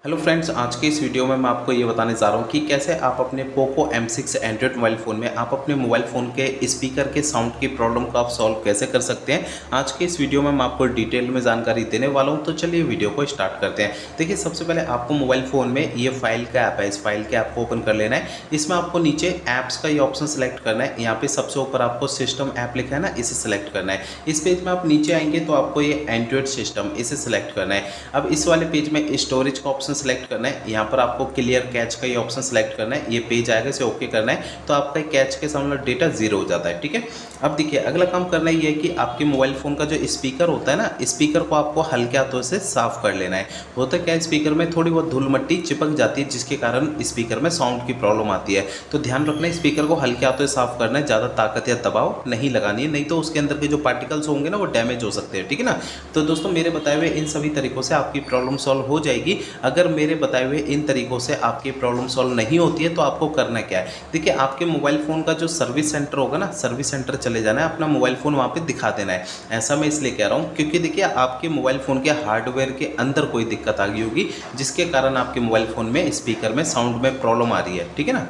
Hello friends, आज के इस वीडियो में मैं आपको ये बताने जा रहा हूँ कि कैसे आप अपने Poco M6 Android mobile phone में आप अपने मोबाइल फ़ोन के स्पीकर के साउंड की प्रॉब्लम को आप सॉल्व कैसे कर सकते हैं। आज के इस वीडियो में मैं आपको डिटेल में जानकारी देने वाला हूँ, तो चलिए वीडियो को स्टार्ट करते हैं। देखिए, सबसे पहले आपको मोबाइल फ़ोन में ये फाइल का ऐप है, इस फाइल के ऐप को ओपन कर लेना है। इसमें आपको नीचे ऐप्स का ये ऑप्शन सेलेक्ट करना है। यहाँ पे सबसे ऊपर आपको सिस्टम ऐप लिखा है ना, इसे सेलेक्ट करना है। इस पेज में आप नीचे आएंगे तो आपको ये एंड्रॉयड सिस्टम इसे सेलेक्ट करना है। अब इस वाले पेज में स्टोरेज का ऑप्शन सेलेक्ट करना है। यहाँ पर आपको क्लियर कैच का ये ऑप्शन सेलेक्ट करना है। ये पेज आएगा, इसे ओके करना है तो आपका कैच के सामने डेटा जीरो हो जाता है। ठीक है, अब देखिए अगला काम करना ये है कि आपके मोबाइल फ़ोन का जो स्पीकर होता है ना, स्पीकर को आपको हल्के हाथों से साफ कर लेना है। होता क्या है, स्पीकर में थोड़ी बहुत धूल मिट्टी चिपक जाती है जिसके कारण स्पीकर में साउंड की प्रॉब्लम आती है। तो ध्यान रखना है, स्पीकर को हल्के हाथों से साफ करना है, ज़्यादा ताकत या दबाव नहीं लगानी है, नहीं तो उसके अंदर के जो पार्टिकल्स होंगे ना वो डैमेज हो सकते हैं। ठीक है ना, तो दोस्तों मेरे बताए हुए इन सभी तरीकों से आपकी प्रॉब्लम सॉल्व हो जाएगी। अगर मेरे बताए हुए इन तरीकों से आपकी प्रॉब्लम सॉल्व नहीं होती है तो आपको करना क्या है, देखिए आपके मोबाइल फ़ोन का जो सर्विस सेंटर होगा ना, सर्विस सेंटर चले जाना है, अपना मोबाइल फ़ोन वहाँ पे दिखा देना है। ऐसा मैं इसलिए कह रहा हूँ क्योंकि देखिए आपके मोबाइल फ़ोन के हार्डवेयर के अंदर कोई दिक्कत आ गई होगी जिसके कारण आपके मोबाइल फ़ोन में स्पीकर में साउंड में प्रॉब्लम आ रही है। ठीक है ना।